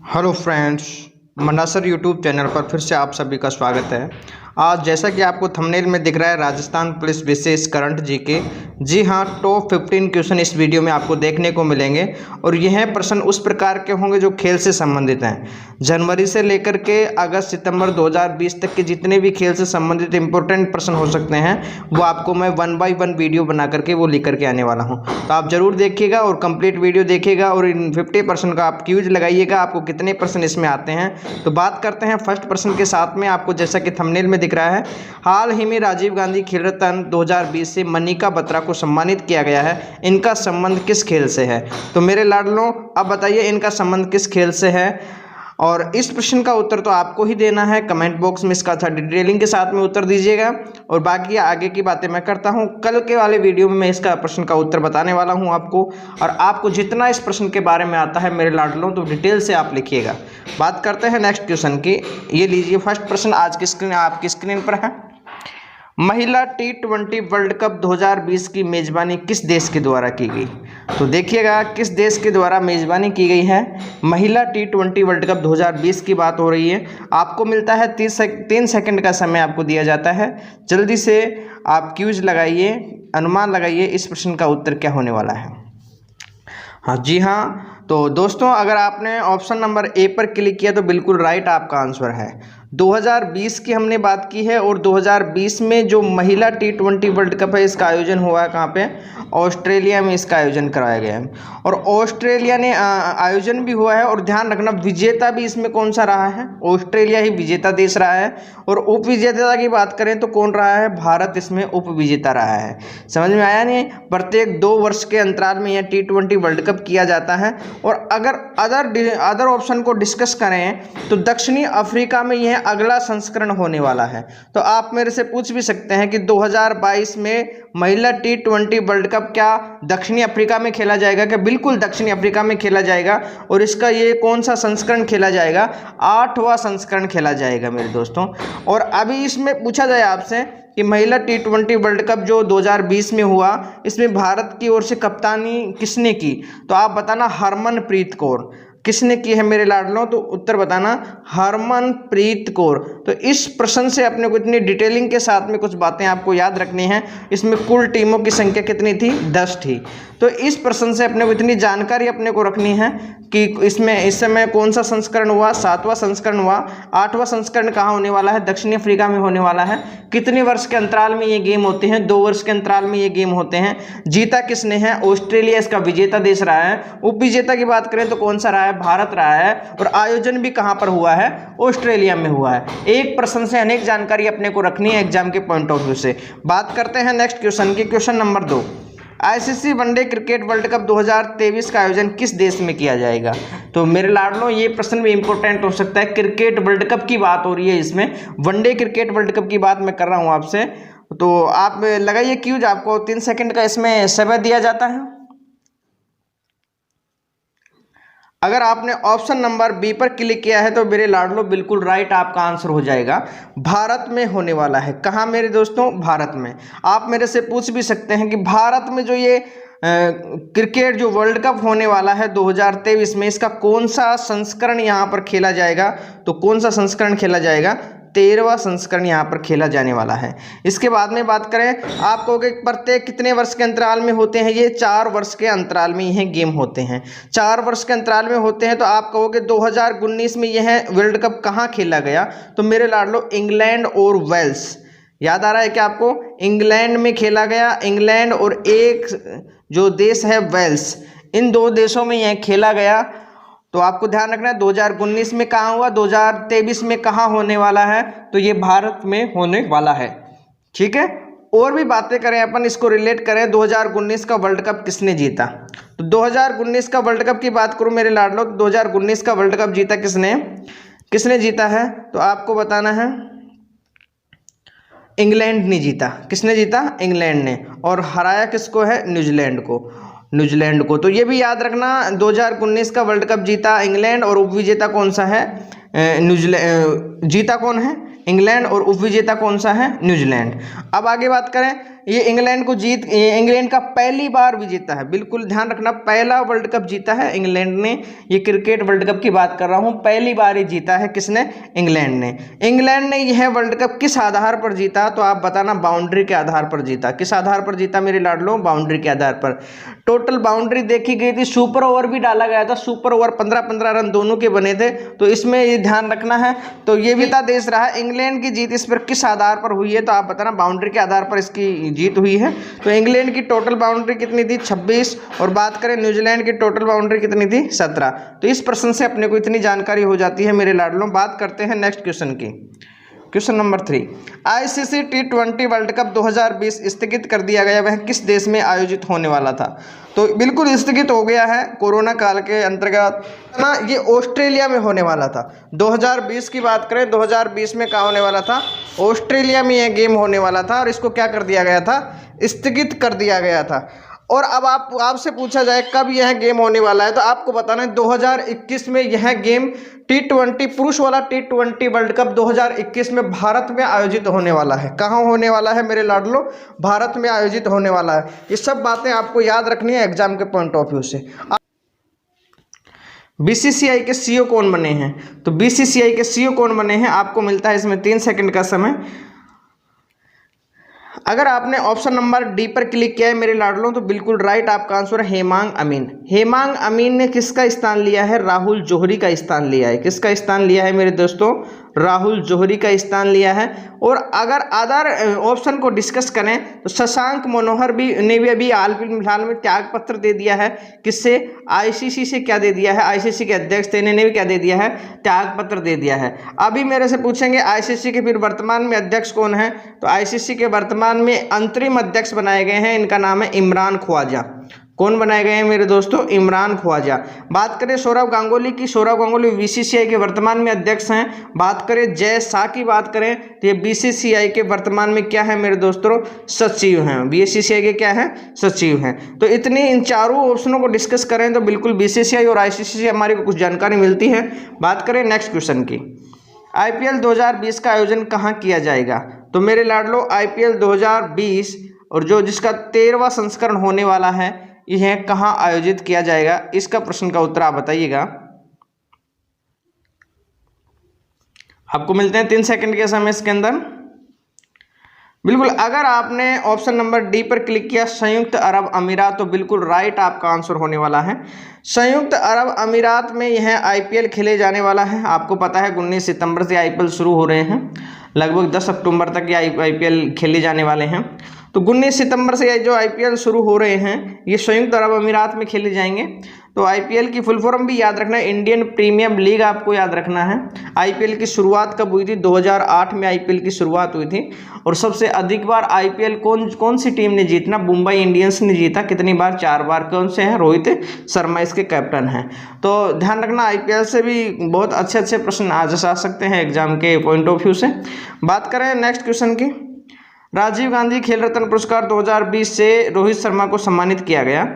Hello friends, मनासर YouTube channel पर फिर से आप सभी का स्वागत है। आज जैसा कि आपको थंबनेल में दिख रहा है, राजस्थान पुलिस विशेष करंट जीके, जी हाँ, टॉप 15 क्वेश्चन इस वीडियो में आपको देखने को मिलेंगे और यह प्रश्न उस प्रकार के होंगे जो खेल से संबंधित हैं। जनवरी से लेकर के अगस्त सितंबर 2020 तक के जितने भी खेल से संबंधित इंपॉर्टेंट प्रश्न हो सकते हैं वो आपको मैं 1 बाय 1 वीडियो बना करके वो लेकर के आने वाला हूँ। तो आप ज़रूर देखिएगा और कंप्लीट वीडियो देखिएगा और इन 50% का आप क्यूज लगाइएगा, आपको कितने प्रश्न इसमें आते हैं। तो बात करते हैं फर्स्ट प्रश्न के साथ में। आपको जैसा कि थंबनेल में दिख रहा है, हाल ही में राजीव गांधी खेल रत्न 2020 से मनिका बत्रा को सम्मानित किया गया है। इनका संबंध किस खेल से है? तो मेरे लाडलों, अब बताइए इनका संबंध किस खेल से है। और इस प्रश्न का उत्तर तो आपको ही देना है। कमेंट बॉक्स में इसका था डिटेलिंग के साथ में उत्तर दीजिएगा और बाकी आगे की बातें मैं करता हूं। कल के वाले वीडियो में मैं इसका प्रश्न का उत्तर बताने वाला हूं आपको, और आपको जितना इस प्रश्न के बारे में आता है मेरे लाडलों, तो डिटेल से आप लिखिएगा। बात करते हैं नेक्स्ट क्वेश्चन की। ये लीजिए, फर्स्ट प्रश्न आज की स्क्रीन आपकी स्क्रीन पर है। महिला T20 वर्ल्ड कप 2020 की मेज़बानी किस देश के द्वारा की गई? तो देखिएगा, किस देश के द्वारा मेज़बानी की गई है। महिला T20 वर्ल्ड कप 2020 की बात हो रही है। आपको मिलता है 3 सेकंड का समय आपको दिया जाता है। जल्दी से आप क्यूज लगाइए, अनुमान लगाइए इस प्रश्न का उत्तर क्या होने वाला है। हाँ जी हाँ, तो दोस्तों अगर आपने ऑप्शन नंबर ए पर क्लिक किया तो बिल्कुल राइट आपका आंसर है। 2020 की हमने बात की है और 2020 में जो महिला T20 वर्ल्ड कप है इसका आयोजन हुआ है कहाँ पे? ऑस्ट्रेलिया में इसका आयोजन कराया गया है और ऑस्ट्रेलिया ने आयोजन भी हुआ है। और ध्यान रखना, विजेता भी इसमें कौन सा रहा है? ऑस्ट्रेलिया ही विजेता देश रहा है। और उप विजेता की बात करें तो कौन रहा है? भारत इसमें उप विजेता रहा है। समझ में आया नहीं? प्रत्येक 2 वर्ष के अंतराल में यह T20 वर्ल्ड कप किया जाता है। और अगर अदर ऑप्शन को डिस्कस करें तो दक्षिणी अफ्रीका में यह अगला संस्करण होने वाला है। तो आप मेरे से पूछ भी सकते हैं कि 2022 में महिला T20 वर्ल्ड कप क्या दक्षिणी अफ्रीका में खेला जाएगा? क्या बिल्कुल दक्षिणी अफ्रीका में खेला जाएगा। और इसका ये कौन सा संस्करण खेला जाएगा? 8वां संस्करण खेला जाएगा मेरे दोस्तों। और अभी इसमें पूछा जाए आपसे कि महिला T20 वर्ल्ड कप जो 2020 में हुआ, इसमें भारत की ओर से कप्तानी किसने की? तो आप बताना, हरमनप्रीत कौर। किसने की है मेरे लाडलों? तो उत्तर बताना, हरमनप्रीत कौर। तो इस प्रश्न से अपने को इतनी डिटेलिंग के साथ में कुछ बातें आपको याद रखनी है। इसमें कुल टीमों की संख्या कितनी थी? 10 थी। तो इस प्रश्न से अपने को इतनी जानकारी अपने को रखनी है कि इसमें इस समय कौन सा संस्करण हुआ? 7वां संस्करण हुआ। 8वां संस्करण कहाँ होने वाला है? दक्षिणी अफ्रीका में होने वाला है। कितने वर्ष के अंतराल में ये गेम होते हैं? 2 वर्ष के अंतराल में ये गेम होते हैं। जीता किसने है? ऑस्ट्रेलिया इसका विजेता देश रहा है। उप विजेता की बात करें तो कौन सा रहा है? भारत रहा है। और आयोजन भी कहाँ पर हुआ है? ऑस्ट्रेलिया में हुआ है। एक प्रश्न से अनेक जानकारी अपने को रखनी है एग्जाम के पॉइंट ऑफ व्यू से। बात करते हैं नेक्स्ट क्वेश्चन की। Question number 2, ICC one day cricket world cup 2023 का आयोजन किस देश में किया जाएगा? तो मेरे लाडलों, ये प्रश्न भी इंपॉर्टेंट हो सकता है। क्रिकेट वर्ल्ड कप की बात हो रही है, इसमें वनडे क्रिकेट वर्ल्ड कप की बात मैं कर रहा हूं आपसे। तो आप लगाइए क्यूज, आपको 3 सेकंड का इसमें समय दिया जाता है। अगर आपने ऑप्शन नंबर बी पर क्लिक किया है तो मेरे लाडलो बिल्कुल राइट आपका आंसर हो जाएगा। भारत में होने वाला है। कहाँ मेरे दोस्तों? भारत में। आप मेरे से पूछ भी सकते हैं कि भारत में जो ये क्रिकेट जो वर्ल्ड कप होने वाला है 2023 में, इसका कौन सा संस्करण यहाँ पर खेला जाएगा? तो कौन सा संस्करण खेला जाएगा? 13वां संस्करण यहाँ पर खेला जाने वाला है। इसके बाद में बात करें, आप कहोगे प्रत्येक कितने वर्ष के अंतराल में होते हैं? ये 4 वर्ष के अंतराल में यह गेम होते हैं। 4 वर्ष के अंतराल में होते हैं। तो आप कहोगे 2019 में यह वर्ल्ड कप कहाँ खेला गया? तो मेरे लाडलो, इंग्लैंड और वेल्स। याद आ रहा है क्या आपको? इंग्लैंड में खेला गया। इंग्लैंड और एक जो देश है वेल्स, इन 2 देशों में यह खेला गया। तो आपको ध्यान रखना है 2019 में कहाँ हुआ, 2023 में कहाँ होने वाला है? तो ये भारत में होने वाला है। ठीक है। और भी बातें करें अपन, इसको रिलेट करें, 2019 का वर्ल्ड कप किसने जीता? तो 2019 का वर्ल्ड कप की बात करूं मेरे लाडलो, 2019 का वर्ल्ड कप जीता किसने जीता है? तो आपको बताना है, इंग्लैंड ने जीता। किसने जीता? इंग्लैंड ने। और हराया किसको है? न्यूजीलैंड को। तो ये भी याद रखना, 2019 का वर्ल्ड कप जीता इंग्लैंड और उपविजेता कौन सा है? न्यूजीलैंड। जीता कौन है? इंग्लैंड और उपविजेता कौन सा है? न्यूजीलैंड। अब आगे बात करें, ये इंग्लैंड का पहली बार भी जीता है। बिल्कुल ध्यान रखना, पहला वर्ल्ड कप जीता है इंग्लैंड ने। ये क्रिकेट वर्ल्ड कप की बात कर रहा हूँ, पहली बार ही जीता है किसने? इंग्लैंड ने। इंग्लैंड ने यह वर्ल्ड कप किस आधार पर जीता? तो आप बताना, बाउंड्री के आधार पर जीता। किस आधार पर जीता मेरे लाडलो? बाउंड्री के आधार पर। टोटल बाउंड्री देखी गई थी, सुपर ओवर भी डाला गया था, सुपर ओवर 15-15 रन दोनों के बने थे, तो इसमें ये ध्यान रखना है। तो ये भी था देश रहा। इंग्लैंड की जीत इस पर किस आधार पर हुई है? तो आप बताना, बाउंड्री के आधार पर इसकी जीत हुई है। तो इंग्लैंड की टोटल बाउंड्री कितनी थी? 26। और बात करें न्यूजीलैंड की टोटल बाउंड्री कितनी थी? 17। तो इस प्रश्न से अपने को इतनी जानकारी हो जाती है मेरे लाडलों। बात करते हैं नेक्स्ट क्वेश्चन की। Question number 3, ICC T20 world cup 2020 स्थगित कर दिया गया, वह किस देश में आयोजित होने वाला था? तो बिल्कुल स्थगित हो गया है कोरोना काल के अंतर्गत ना। ये ऑस्ट्रेलिया में होने वाला था। 2020 की बात करें, 2020 में कहाँ होने वाला था? ऑस्ट्रेलिया में यह गेम होने वाला था, और इसको क्या कर दिया गया था? स्थगित कर दिया गया था। और अब आपसे पूछा जाए कब यह गेम होने वाला है, तो आपको बताना है 2021 में यह गेम T20 पुरुष वाला T20 वर्ल्ड कप 2021 में भारत में आयोजित होने वाला है। कहाँ होने वाला है मेरे लाडलो? भारत में आयोजित होने वाला है। ये सब बातें आपको याद रखनी है एग्जाम के पॉइंट ऑफ व्यू से। बीसीसीआई के सीईओ कौन बने हैं? तो बीसीसीआई के सीईओ कौन बने हैं? आपको मिलता है इसमें 3 सेकंड का समय। अगर आपने ऑप्शन नंबर डी पर क्लिक किया है मेरे लाडलों, तो बिल्कुल राइट आपका आंसर है हेमांग अमीन। हेमांग अमीन ने किसका स्थान लिया है? राहुल जौहरी का स्थान लिया है। किसका स्थान लिया है मेरे दोस्तों? राहुल जौहरी का स्थान लिया है। और अगर अदर ऑप्शन को डिस्कस करें तो शशांक मनोहर ने भी अभी हाल फिलहाल में त्याग पत्र दे दिया है। किससे? आईसीसी से। क्या दे दिया है? आईसीसी के अध्यक्ष थे, इन्होंने भी क्या दे दिया है? त्याग पत्र दे दिया है। अभी मेरे से पूछेंगे आईसीसी के फिर वर्तमान में अध्यक्ष कौन है? तो आईसीसी के वर्तमान में अंतरिम अध्यक्ष बनाए गए हैं, इनका नाम है इमरान ख्वाजा। कौन बनाए गए हैं मेरे दोस्तों? इमरान ख्वाजा। बात करें सौरव गांगुली की, सौरव गांगुली बीसीसीआई के वर्तमान में अध्यक्ष हैं। बात करें जय शाह की, बात करें तो ये बीसीसीआई के वर्तमान में क्या है मेरे दोस्तों? सचिव हैं। बीसीसीआई के क्या है? सचिव हैं। तो इतनी इन चारों ऑप्शनों को डिस्कस करें तो बिल्कुल बीसीसीआई और आईसीसी से हमारी कुछ जानकारी मिलती है। बात करें नेक्स्ट क्वेश्चन की, आईपीएल 2020 का आयोजन कहाँ किया जाएगा? तो मेरे लाडलो आईपीएल 2020 और जिसका 13वां संस्करण होने वाला है, यह कहाँ आयोजित किया जाएगा? इसका प्रश्न का उत्तर आप बताइएगा। आपको मिलते हैं 3 सेकंड के समय इसके अंदर। बिल्कुल, अगर आपने ऑप्शन नंबर डी पर क्लिक किया संयुक्त अरब अमीरात, तो बिल्कुल राइट आपका आंसर होने वाला है। संयुक्त अरब अमीरात में यह आईपीएल खेले जाने वाला है। आपको पता है 19 सितंबर से आईपीएल शुरू हो रहे हैं, लगभग 10 अक्टूबर तक ये आईपीएल खेले जाने वाले हैं। तो 19 सितंबर से ये जो आईपीएल शुरू हो रहे हैं, ये संयुक्त अरब अमीरात में खेले जाएंगे। तो आईपीएल की फुल फॉर्म भी याद रखना है, इंडियन प्रीमियर लीग आपको याद रखना है। आईपीएल की शुरुआत कब हुई थी? 2008 में आईपीएल की शुरुआत हुई थी। और सबसे अधिक बार आईपीएल कौन सी टीम ने जीतना? मुंबई इंडियंस ने जीता। कितनी बार? 4 बार। कौन से हैं? रोहित शर्मा इसके कैप्टन हैं। तो ध्यान रखना, आईपीएल से भी बहुत अच्छे प्रश्न आ सकते हैं एग्जाम के पॉइंट ऑफ व्यू से। बात करें नेक्स्ट क्वेश्चन की, राजीव गांधी खेल रत्न पुरस्कार 2020 से रोहित शर्मा को सम्मानित किया गया।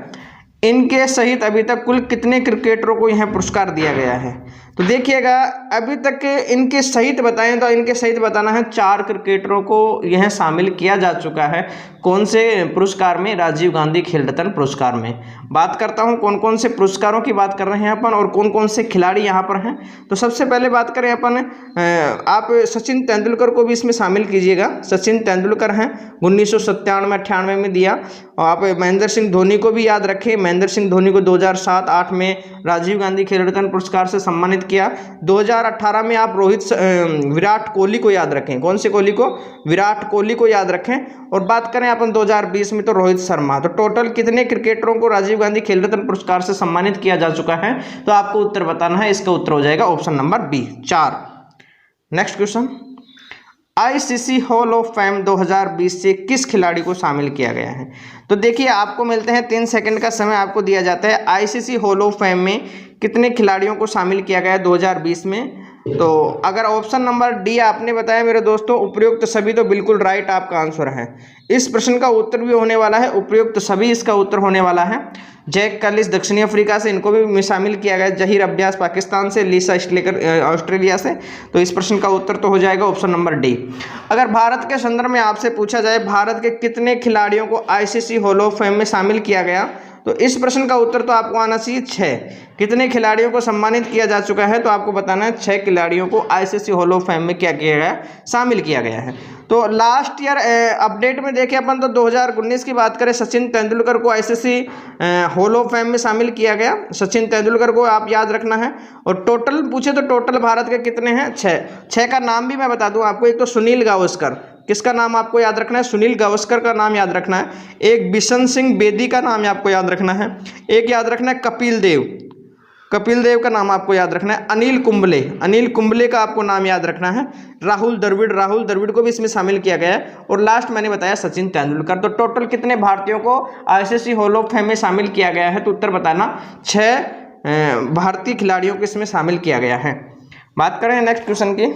इनके सहित अभी तक कुल कितने क्रिकेटरों को यह पुरस्कार दिया गया है? तो देखिएगा, अभी तक इनके सहित बताएं तो इनके सहित बताना है 4 क्रिकेटरों को यह शामिल किया जा चुका है। कौन से पुरस्कार में? राजीव गांधी खेल रत्न पुरस्कार में। बात करता हूं कौन कौन से पुरस्कारों की बात कर रहे हैं अपन और कौन कौन से खिलाड़ी यहां पर हैं। तो सबसे पहले बात करें अपन, आप सचिन तेंदुलकर को भी इसमें शामिल कीजिएगा। सचिन तेंदुलकर हैं, 1997-98 में दिया। और आप महेंद्र सिंह धोनी को भी याद रखें। महेंद्र सिंह धोनी को 2007-8 में राजीव गांधी खेल रत्न पुरस्कार से सम्मानित किया। 2018 में आप विराट कोहली को याद रखें। कौन से कोहली को? विराट कोहली को याद रखें। और बात करें अपन 2020 में तो रोहित शर्मा। तो टोटल कितने क्रिकेटरों को राजीव गांधी खेल रत्न पुरस्कार से सम्मानित किया जा चुका है? तो आपको उत्तर बताना है। इसका उत्तर हो जाएगा option number B, 4। Next question, ICC hall of fame 2020 से किस खिलाड़ी को शामिल किया गया है? तो देखिए, आपको मिलते हैं 3 सेकंड का समय आपको दिया जाता है। आईसीसी हॉल ऑफ फेम में कितने खिलाड़ियों को शामिल किया गया है 2020 में? तो अगर ऑप्शन नंबर डी आपने बताया मेरे दोस्तों उपयुक्त सभी, तो बिल्कुल राइट आपका आंसर है। इस प्रश्न का उत्तर भी होने वाला है उपयुक्त सभी, इसका उत्तर होने वाला है। जैक कलिस दक्षिणी अफ्रीका से, इनको भी शामिल किया गया। जहीर अब्बास पाकिस्तान से, लीसा स्लेकर ऑस्ट्रेलिया से। तो इस प्रश्न का उत्तर तो हो जाएगा ऑप्शन नंबर डी। अगर भारत के संदर्भ में आपसे पूछा जाए भारत के कितने खिलाड़ियों को आईसीसी हॉल ऑफ फेम में शामिल किया गया, तो इस प्रश्न का उत्तर तो आपको आना चाहिए 6। कितने खिलाड़ियों को सम्मानित किया जा चुका है, तो आपको बताना है 6 खिलाड़ियों को आईसीसी हॉल ऑफ फेम में क्या किया गया, शामिल किया गया है। तो लास्ट ईयर अपडेट में देखें अपन तो 2019 की बात करें, सचिन तेंदुलकर को आईसीसी हॉल ऑफ फेम में शामिल किया गया। सचिन तेंदुलकर को आप याद रखना है। और टोटल पूछे तो टोटल भारत के कितने हैं, 6 का नाम भी मैं बता दूं आपको। एक तो सुनील गावस्कर, किसका नाम आपको याद रखना है, सुनील गावस्कर का नाम याद रखना है। एक बिशन सिंह बेदी का नाम आपको याद रखना है। एक याद रखना है कपिल देव का नाम आपको याद रखना है। अनिल कुंबले का आपको नाम याद रखना है। राहुल द्रविड़ को भी इसमें शामिल किया गया है। और लास्ट मैंने बताया सचिन तेंदुलकर। तो टोटल कितने भारतीयों को आईसीसी हॉल ऑफ फेम में शामिल किया गया है, तो उत्तर बताना 6 भारतीय खिलाड़ियों को इसमें शामिल किया गया है। बात करें नेक्स्ट क्वेश्चन की।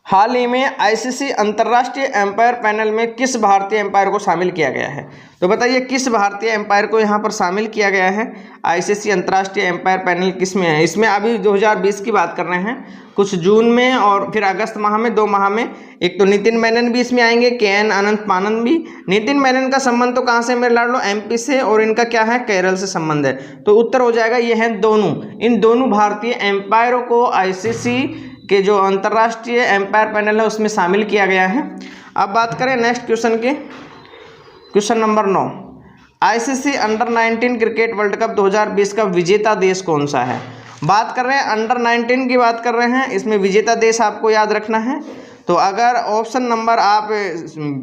हाल ही में आईसीसी अंतर्राष्ट्रीय एम्पायर पैनल में किस भारतीय एम्पायर को शामिल किया गया है, तो बताइए किस भारतीय एम्पायर को यहाँ पर शामिल किया गया है। आईसीसी अंतर्राष्ट्रीय एम्पायर पैनल किस में है, इसमें अभी 2020 की बात कर रहे हैं, कुछ जून में और फिर अगस्त माह में, 2 माह में। एक तो नितिन मेनन भी इसमें आएंगे, KN अनंतपानन भी। नितिन मेनन का संबंध तो कहाँ से मेरे लाडलो, MP से, और इनका क्या है, केरल से संबंध है। तो उत्तर हो जाएगा ये हैं दोनों। इन दोनों भारतीय एम्पायरों को आईसीसी के जो अंतर्राष्ट्रीय एम्पायर पैनल है उसमें शामिल किया गया है। अब बात करें नेक्स्ट क्वेश्चन की, question number 9। ICC under 19 cricket world cup 2020 का विजेता देश कौन सा है। बात कर रहे हैं अंडर 19 की बात कर रहे हैं, इसमें विजेता देश आपको याद रखना है। तो अगर ऑप्शन नंबर आप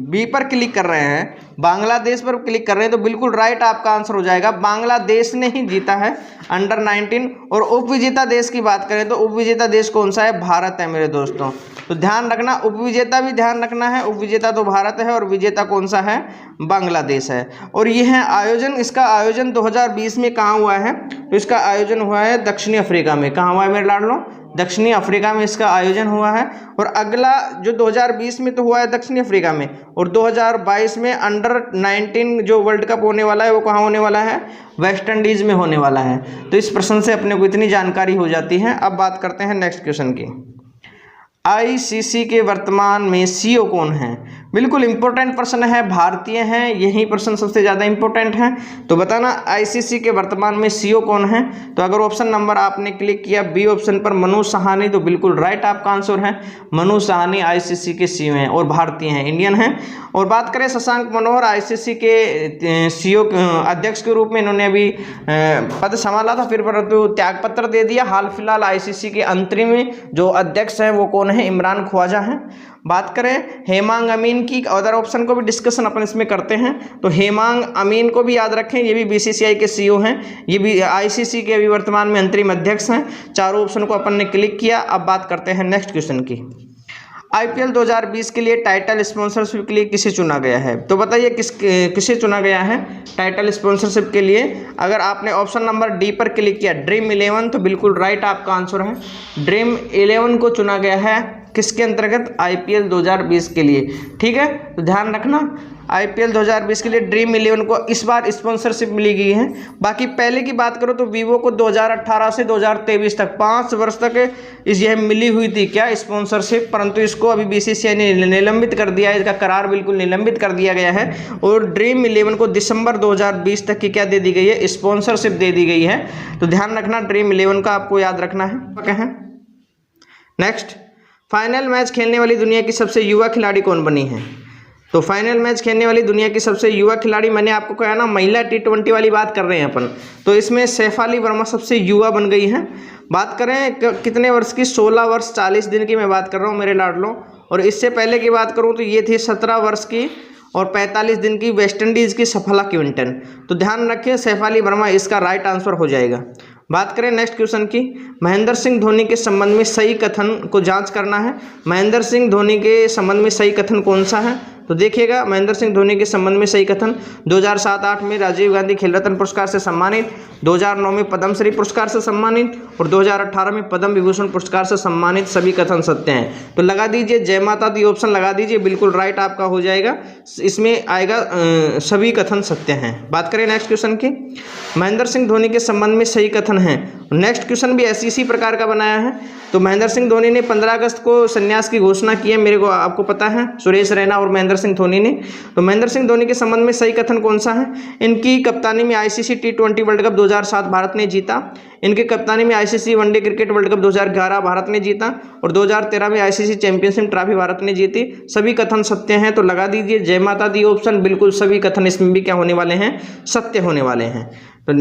बी पर क्लिक कर रहे हैं, बांग्लादेश पर क्लिक कर रहे हैं, तो बिल्कुल राइट आपका आंसर हो जाएगा। बांग्लादेश ने ही जीता है अंडर 19। और उपविजेता देश की बात करें तो उपविजेता देश कौन सा है, भारत है मेरे दोस्तों। तो ध्यान रखना, उपविजेता भी ध्यान रखना है। उपविजेता तो भारत है और विजेता कौन सा है, बांग्लादेश है। और यह है आयोजन, इसका आयोजन 2020 में कहाँ हुआ है, तो इसका आयोजन हुआ है दक्षिणी अफ्रीका में। कहाँ हुआ है मेरे लाडलो, दक्षिणी अफ्रीका में इसका आयोजन हुआ है। और अगला जो 2020 में तो हुआ है दक्षिणी अफ्रीका में, और 2022 में अंडर 19 जो वर्ल्ड कप होने वाला है वो कहाँ होने वाला है, वेस्ट इंडीज में होने वाला है। तो इस प्रश्न से अपने को इतनी जानकारी हो जाती है। अब बात करते हैं नेक्स्ट क्वेश्चन की। आईसीसी के वर्तमान में CEO कौन है, बिल्कुल इंपॉर्टेंट प्रश्न है, भारतीय हैं, यही प्रश्न सबसे ज़्यादा इंपॉर्टेंट है। तो बताना आईसीसी के वर्तमान में CEO कौन है। तो अगर ऑप्शन नंबर आपने क्लिक किया बी ऑप्शन पर मनोज सहानी, तो बिल्कुल राइट आपका आंसर है। मनोज सहानी आईसीसी के CEO हैं और भारतीय हैं, इंडियन हैं। और बात करें शशांक मनोहर, आईसीसी के CEO अध्यक्ष के रूप में इन्होंने अभी पद संभाला था, फिर परंतु त्यागपत्र दे दिया। हाल फिलहाल आईसीसी के अंतरिम जो अध्यक्ष हैं वो कौन है, इमरान ख्वाजा हैं। बात करें हेमांग अमीन की, अदर ऑप्शन को भी डिस्कशन अपन इसमें करते हैं। तो हेमांग अमीन को भी याद रखें, ये भी बीसीसीआई के CEO हैं, ये भी आईसीसी के अभी वर्तमान में अंतरिम अध्यक्ष हैं। चारों ऑप्शन को अपन ने क्लिक किया। अब बात करते हैं नेक्स्ट क्वेश्चन की। आईपीएल 2020 के लिए टाइटल स्पॉन्सरशिप के लिए किसे चुना गया है, तो बताइए किसे चुना गया है टाइटल स्पॉन्सरशिप के लिए। अगर आपने ऑप्शन नंबर डी पर क्लिक किया ड्रीम 11, तो बिल्कुल राइट आपका आंसर है। ड्रीम 11 को चुना गया है किसके अंतर्गत, आईपीएल 2020 के लिए। ठीक है, तो ध्यान रखना आईपीएल 2020 के लिए ड्रीम 11 को इस बार स्पॉन्सरशिप मिली गई है। बाकी पहले की बात करो तो वीवो को 2018 से 2023 तक 5 वर्ष तक यह मिली हुई थी क्या स्पॉन्सरशिप, परंतु इसको अभी बीसीसीआई ने निलंबित कर दिया है, इसका करार बिल्कुल निलंबित कर दिया गया है। और ड्रीम 11 को दिसंबर 2020 तक की क्या दे दी गई है, स्पॉन्सरशिप दे दी गई है। तो ध्यान रखना ड्रीम 11 का आपको याद रखना है। नेक्स्ट, फाइनल मैच खेलने वाली दुनिया की सबसे युवा खिलाड़ी कौन बनी है। तो फाइनल मैच खेलने वाली दुनिया की सबसे युवा खिलाड़ी, मैंने आपको कहा ना महिला T20 वाली बात कर रहे हैं अपन, तो इसमें शेफाली वर्मा सबसे युवा बन गई हैं। बात करें कितने वर्ष की, 16 वर्ष 40 दिन की मैं बात कर रहा हूँ मेरे लाडलों। और इससे पहले की बात करूँ तो ये थी 17 वर्ष की और 45 दिन की वेस्ट इंडीज़ की सफला क्विंटन। तो ध्यान रखिए शेफाली वर्मा इसका राइट आंसर हो जाएगा। बात करें नेक्स्ट क्वेश्चन की, महेंद्र सिंह धोनी के संबंध में सही कथन को जांच करना है। महेंद्र सिंह धोनी के संबंध में सही कथन कौन सा है, तो देखिएगा महेंद्र सिंह धोनी के संबंध में सही कथन। 2007-8 में राजीव गांधी खेल रत्न पुरस्कार से सम्मानित, 2009 में पद्मश्री पुरस्कार से सम्मानित और 2018 में पद्म विभूषण पुरस्कार से सम्मानित, सभी कथन सत्य हैं। तो लगा दीजिए जय माता दी ऑप्शन लगा दीजिए, बिल्कुल राइट आपका हो जाएगा। इसमें आएगा सभी कथन सत्य हैं। बात करें नेक्स्ट क्वेश्चन की, महेंद्र सिंह धोनी के संबंध में सही कथन है। नेक्स्ट क्वेश्चन भी इसी प्रकार का बनाया है। तो महेंद्र सिंह धोनी ने 15 अगस्त को संन्यास की घोषणा की है, मेरे को आपको पता है, सुरेश रैना और महेंद्र सिंह धोनी ने। तो महेंद्र सिंह धोनी के संबंध में सही कथन कौन सा है? इनकी कप्तानी में ICC T20 world cup 2007 Bharat ने जीता, इनकी कप्तानी में ICC one day cricket world cup 2011 Bharat ने जीता और 2013 में आईसीसी चैंपियनशिप ट्रॉफी भारत ने जीती, सभी कथन सत्य हैं। तो लगा दीजिए जय माता दी ऑप्शन, बिल्कुल सभी कथन इसमें भी क्या होने वाले हैं? सत्य होने वाले हैं। तो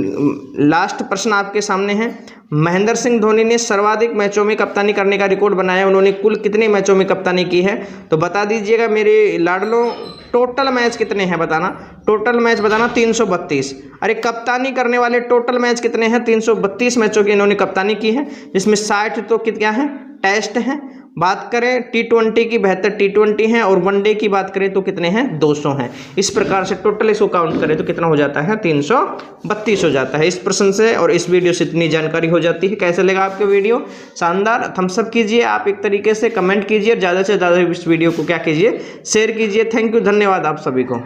लास्ट प्रश्न आपके सामने है, महेंद्र सिंह धोनी ने सर्वाधिक मैचों में कप्तानी करने का रिकॉर्ड बनाया, उन्होंने कुल कितने मैचों में कप्तानी की है? तो बता दीजिएगा मेरे लाडलों, टोटल मैच कितने हैं बताना, टोटल मैच बताना 332। अरे कप्तानी करने वाले टोटल मैच कितने हैं? 332 मैचों की इन्होंने कप्तानी की है, जिसमें 60 तो क्या है? टेस्ट हैं। बात करें T20 की 72 T20 हैं और वनडे की बात करें तो कितने हैं? 200 हैं। इस प्रकार से टोटल इसको काउंट करें तो कितना हो जाता है? 332 हो जाता है। इस प्रश्न से और इस वीडियो से इतनी जानकारी हो जाती है। कैसे लगा आपको वीडियो? शानदार। थम्स अप कीजिए आप एक तरीके से, कमेंट कीजिए, ज़्यादा से ज़्यादा इस वीडियो को क्या कीजिए? शेयर कीजिए। थैंक यू, धन्यवाद आप सभी को।